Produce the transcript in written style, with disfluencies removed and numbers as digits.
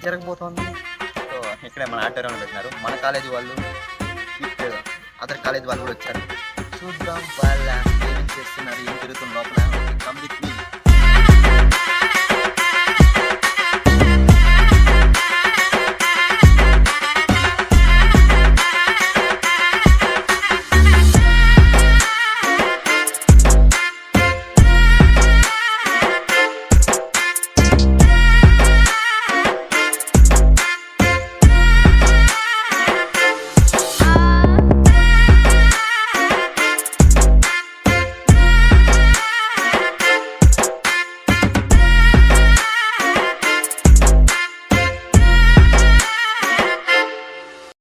జరగబోతోంది. సో ఇక్కడే మన ఆడిటోరియం పెట్టినారు. మన కాలేజీ వాళ్ళు విత్ అదర్ కాలేజ్ వాళ్ళు కూడా వచ్చారు. చూద్దాం వాళ్ళ ఏం చేస్తున్నారు, ఏం జరుగుతుంది లోపల. Come with me.